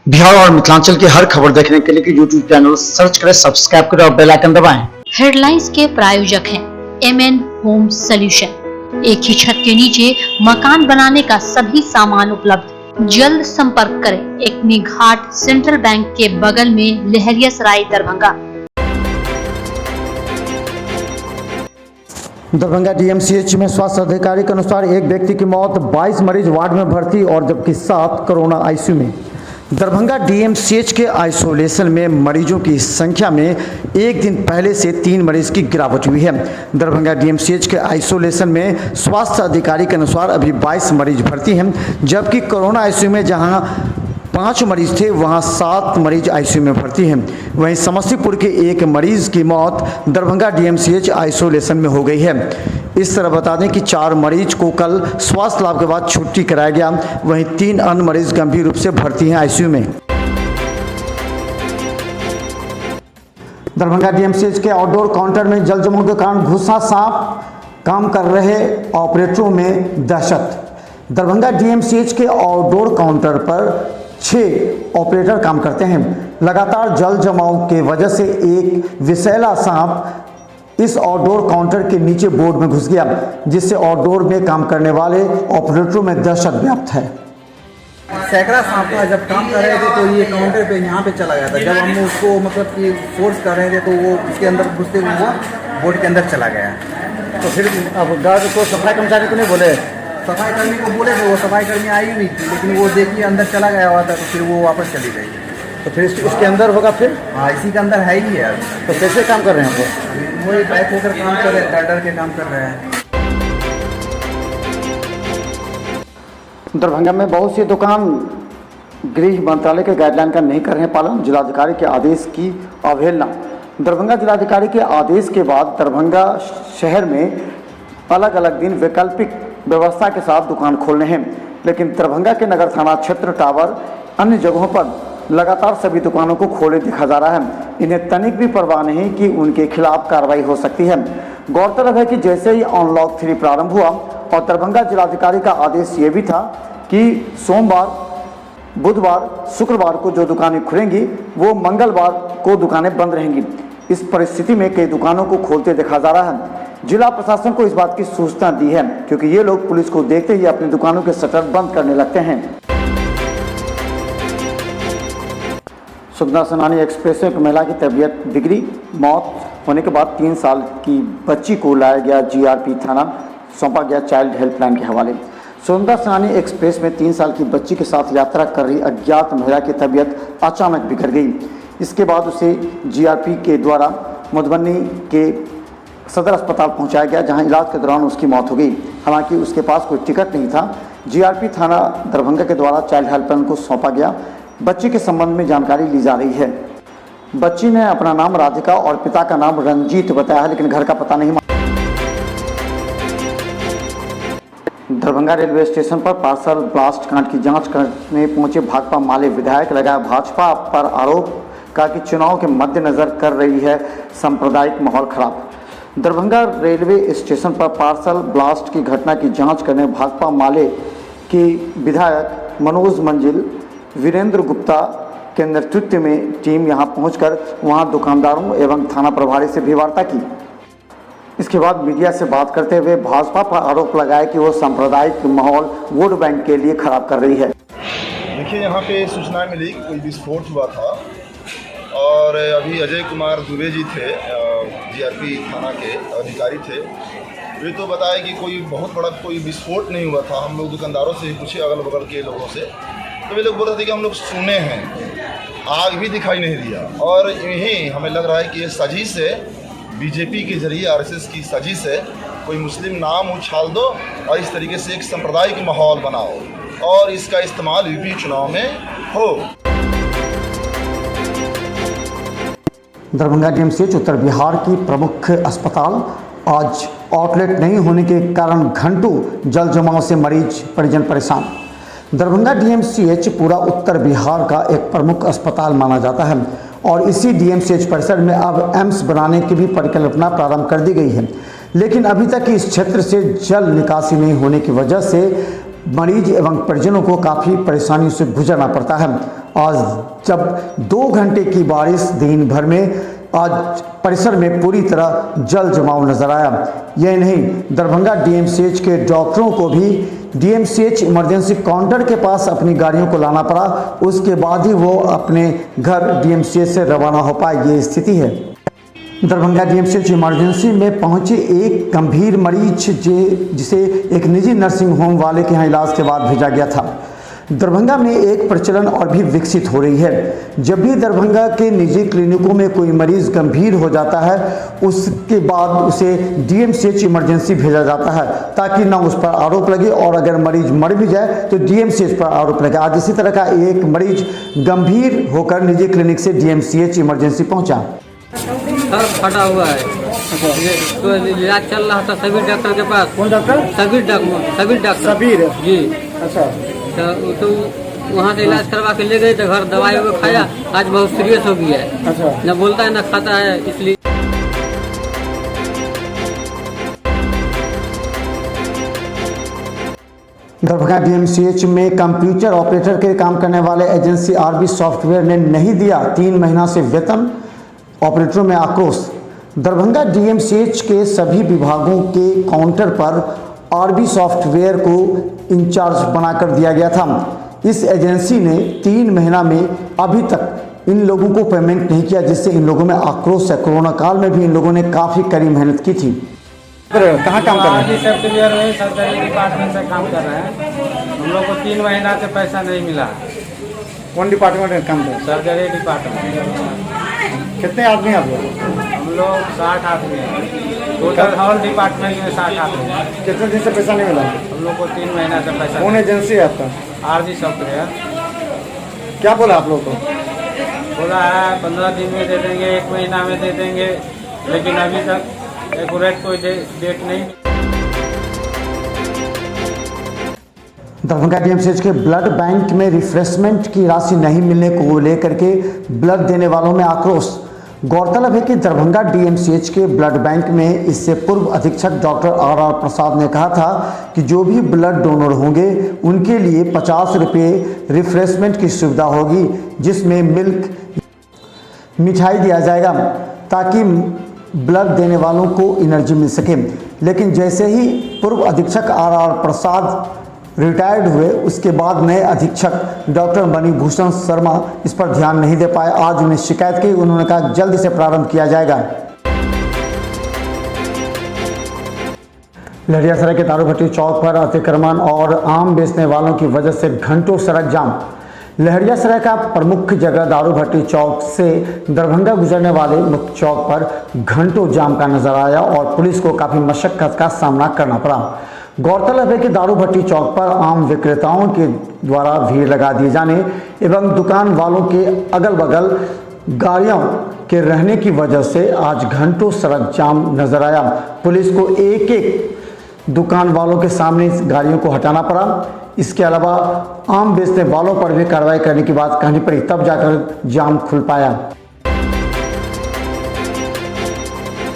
बिहार और मिथिलांचल की हर खबर देखने के लिए यूट्यूब चैनल सर्च करें, सब्सक्राइब करें और बेल आइकन दबाएं। हेडलाइंस के प्रायोजक हैं MN होम सॉल्यूशन। एक ही छत के नीचे मकान बनाने का सभी सामान उपलब्ध। जल्द संपर्क करें। एकनी घाट सेंट्रल बैंक के बगल में, लहरियासराय, दरभंगा। दरभंगा DMCH में स्वास्थ्य अधिकारी के अनुसार एक व्यक्ति की मौत, 22 मरीज वार्ड में भर्ती और जबकि 7 कोरोना ICU में। दरभंगा DMCH के आइसोलेशन में मरीजों की संख्या में एक दिन पहले से 3 मरीज की गिरावट हुई है। दरभंगा DMCH के आइसोलेशन में स्वास्थ्य अधिकारी के अनुसार अभी 22 मरीज भर्ती हैं, जबकि कोरोना ICU में जहां 5 मरीज थे वहां 7 मरीज ICU में भर्ती हैं। वहीं समस्तीपुर के एक मरीज की मौत दरभंगा DMCH आइसोलेशन में हो गई है। इस तरह बता दें कि 4 मरीज को कल स्वास्थ्य लाभ के बाद छुट्टी कराया गया, वहीं 3 अन्य मरीज गंभीर रूप से भर्ती हैं ICU में। दरभंगा DMCH के आउटडोर काउंटर में जल जमाव के कारण घुसा सांप, काम कर रहे ऑपरेटरों में दहशत। दरभंगा DMCH के आउटडोर काउंटर पर 6 ऑपरेटर काम करते हैं। लगातार जल जमाव के वजह से एक विषैला सांप इस आउटडोर काउंटर के नीचे बोर्ड में घुस गया, जिससे आउटडोर में काम करने वाले ऑपरेटरों में दहशत व्याप्त है। सैकड़ा सांप का जब काम कर रहे थे तो ये काउंटर पे यहाँ पे चला गया था। जब हम उसको मतलब कि फोर्स कर रहे थे तो वो उसके अंदर घुसते हुए वो बोर्ड के अंदर चला गया। तो फिर अब गार्ड को, सफाई कर्मचारी को नहीं बोले? सफाई कर्मी को बोले थे, वो सफाई कर्मी आई हुई थी, लेकिन वो देखिए अंदर चला गया हुआ था, तो फिर वो वापस चली गई। तो फिर इसके अंदर होगा फिर? हाँ, इसी के अंदर है ही है। तो कैसे काम कर रहे हैं वो बैक होकर काम कर रहे हैं, डर के काम कर रहे हैं। दरभंगा में बहुत सी दुकान गृह मंत्रालय के गाइडलाइन का नहीं कर रहे हैं पालन, जिलाधिकारी के आदेश की अवहेलना। दरभंगा जिलाधिकारी के आदेश के बाद दरभंगा शहर में अलग अलग दिन वैकल्पिक व्यवस्था के साथ दुकान खोलने हैं, लेकिन दरभंगा के नगर थाना क्षेत्र, टावर, अन्य जगहों पर लगातार सभी दुकानों को खोले दिखा जा रहा है। इन्हें तनिक भी परवाह नहीं कि उनके खिलाफ कार्रवाई हो सकती है। गौरतलब है कि जैसे ही अनलॉक 3 प्रारंभ हुआ और दरभंगा जिलाधिकारी का आदेश ये भी था कि सोमवार, बुधवार, शुक्रवार को जो दुकानें खुलेंगी वो मंगलवार को दुकानें बंद रहेंगी। इस परिस्थिति में कई दुकानों को खोलते देखा जा रहा है। जिला प्रशासन को इस बात की सूचना दी है, क्योंकि ये लोग पुलिस को देखते ही अपनी दुकानों के शटर बंद करने लगते हैं। सुंदर सेनानी एक्सप्रेस में एक महिला की तबीयत बिगड़ी, मौत होने के बाद 3 साल की बच्ची को लाया गया GRP थाना, सौंपा गया चाइल्ड हेल्पलाइन के हवाले। सुंदर सेनानी एक्सप्रेस में 3 साल की बच्ची के साथ यात्रा कर रही अज्ञात महिला की तबीयत अचानक बिगड़ गई। इसके बाद उसे GRP के द्वारा मधुबनी के सदर अस्पताल पहुंचाया गया, जहां इलाज के दौरान उसकी मौत हो गई। हालांकि उसके पास कोई टिकट नहीं था। GRP थाना दरभंगा के द्वारा चाइल्ड हेल्पलाइन को सौंपा गया। बच्ची के संबंध में जानकारी ली जा रही है। बच्ची ने अपना नाम राधिका और पिता का नाम रंजीत बताया है, लेकिन घर का पता नहीं। दरभंगा रेलवे स्टेशन पर पार्सल ब्लास्ट कांड की जांच करने पहुंचे भाकपा माले विधायक, लगाया भाजपा पर आरोप, कहा कि चुनाव के मद्देनजर कर रही है सांप्रदायिक माहौल खराब। दरभंगा रेलवे स्टेशन पर पार्सल ब्लास्ट की घटना की जांच करने भाकपा माले के विधायक मनोज मंजिल, वीरेंद्र गुप्ता के नेतृत्व में टीम यहां पहुंचकर वहां दुकानदारों एवं थाना प्रभारी से भी वार्ता की। इसके बाद मीडिया से बात करते हुए भाजपा पर आरोप लगाया कि वो सांप्रदायिक माहौल वोट बैंक के लिए खराब कर रही है। देखिए, यहाँ पे सूचना मिली कि कोई विस्फोट हुआ था और अभी अजय कुमार दुबे जी थे, GRP थाना के अधिकारी थे, वे तो बताए कि कोई बहुत बड़ा कोई विस्फोट नहीं हुआ था। हम लोग दुकानदारों से पूछे, अगल बगल के लोगों से, तो वे लोग बोल रहे थे कि हम लोग सुने हैं, आग भी दिखाई नहीं दिया। और यही हमें लग रहा है कि ये साजिश है, BJP के जरिए RSS की साजिश है, कोई मुस्लिम नाम उछाल दो और इस तरीके से एक सांप्रदायिक माहौल बनाओ और इसका इस्तेमाल यूपी चुनाव में हो। दरभंगा DMCH उत्तर बिहार की प्रमुख अस्पताल आज आउटलेट नहीं होने के कारण घंटों जल जमाव से मरीज परिजन परेशान। दरभंगा DMCH पूरा उत्तर बिहार का एक प्रमुख अस्पताल माना जाता है और इसी DMCH परिसर में अब एम्स बनाने की भी परिकल्पना प्रारंभ कर दी गई है, लेकिन अभी तक इस क्षेत्र से जल निकासी नहीं होने की वजह से मरीज एवं परिजनों को काफ़ी परेशानियों से गुजरना पड़ता है। आज जब 2 घंटे की बारिश दिन भर में आज परिसर में पूरी तरह जल जमाव नजर आया। यह नहीं, दरभंगा डीएमसीएच के डॉक्टरों को भी डीएमसीएच इमरजेंसी काउंटर के पास अपनी गाड़ियों को लाना पड़ा, उसके बाद ही वो अपने घर डीएमसीएच से रवाना हो पाए। ये स्थिति है। दरभंगा डीएमसीएच इमरजेंसी में पहुंचे एक गंभीर मरीज जिसे एक निजी नर्सिंग होम वाले के यहाँ इलाज के बाद भेजा गया था। दरभंगा में एक प्रचलन और भी विकसित हो रही है। जब भी दरभंगा के निजी क्लिनिकों में कोई मरीज गंभीर हो जाता है, उसके बाद उसे डीएमसीएच इमरजेंसी भेजा जाता है ताकि ना उस पर आरोप लगे, और अगर मरीज मर भी जाए तो डीएमसीएच पर आरोप लगे। आज इसी तरह का एक मरीज गंभीर होकर निजी क्लिनिक से डीएमसीएच इमरजेंसी पहुंचा। सर फटा हुआ है, ये तो इलाज चल रहा था सभी डॉक्टर के पास। कौन डॉक्टर? सभी डॉक्टर सबीर जी। अच्छा, तो वहाँ से इलाज करवा के ले गए थे घर, दवाई वो खाया, आज बहुत सीरियस हो गया है। अच्छा, न बोलता है न खाता है, इसलिए दरभंगा डीएमसीएच में कंप्यूटर ऑपरेटर के काम करने वाले एजेंसी आरबी सॉफ्टवेयर ने नहीं दिया 3 महीना से वेतन, ऑपरेटरों में आक्रोश। दरभंगा डीएमसीएच के सभी विभागों के काउंटर पर आरबी सॉफ्टवेयर को इंचार्ज बनाकर दिया गया था। इस एजेंसी ने 3 महीना में अभी तक इन लोगों को पेमेंट नहीं किया, जिससे इन लोगों में आक्रोश है। कोरोना काल में भी इन लोगों ने काफ़ी कड़ी मेहनत की थी। कहाँ काम कर रहे हैं? सॉफ्टवेयर में सर्जरी डिपार्टमेंट से काम कर रहे हैं। हम लोग को 3 महीना से पैसा नहीं मिला। कौन डिपार्टमेंट में काम कर रहे सर्जरी डिपार्टमेंट। हैं? कितने आदमी आप लोग? हम लोग 60 आदमी हैं। टोटल हॉल डिपार्टमेंट में 60 आदमी हैं। कितने दिन से पैसा नहीं मिला? हम लोग को 3 महीना से पैसा। कौन एजेंसी है आपका? RG software. क्या बोला आप लोग को? बोला है 15 दिन में दे देंगे, 1 महीना में दे देंगे, लेकिन अभी तक एक्यूरेट कोई डेट नहीं। दरभंगा डीएमसीएच के ब्लड बैंक में रिफ्रेशमेंट की राशि नहीं मिलने को लेकर के ब्लड देने वालों में आक्रोश। गौरतलब है कि दरभंगा डीएमसीएच के ब्लड बैंक में इससे पूर्व अधीक्षक डॉक्टर आर प्रसाद ने कहा था कि जो भी ब्लड डोनर होंगे उनके लिए 50 रुपये रिफ्रेशमेंट की सुविधा होगी, जिसमें मिल्क, मिठाई दिया जाएगा ताकि ब्लड देने वालों को एनर्जी मिल सके। लेकिन जैसे ही पूर्व अधीक्षक आर प्रसाद रिटायर्ड हुए, उसके बाद नए अधीक्षक डॉक्टर मणिभूषण शर्मा इस पर ध्यान नहीं दे पाए। आज उन्हें शिकायत की, उन्होंने कहा जल्द से प्रारंभ किया जाएगा। लहरियासराय के दारूभट्टी चौक पर अतिक्रमण और आम बेचने वालों की वजह से घंटों सड़क जाम। लहरियासराय का प्रमुख जगह दारूभट्टी चौक से दरभंगा गुजरने वाले मुख्य चौक पर घंटों जाम का नजर आया और पुलिस को काफ़ी मशक्कत का सामना करना पड़ा। गौरतलब है कि दारूभट्टी चौक पर आम विक्रेताओं के द्वारा भीड़ लगा दिए जाने एवं दुकान वालों के अगल बगल गाड़ियों के रहने की वजह से आज घंटों सड़क जाम नजर आया। पुलिस को एक एक दुकान वालों के सामने इस गाड़ियों को हटाना पड़ा। इसके अलावा आम बेचने वालों पर भी कार्रवाई करने की बात कहनी पड़ी, तब जाकर जाम खुल पाया।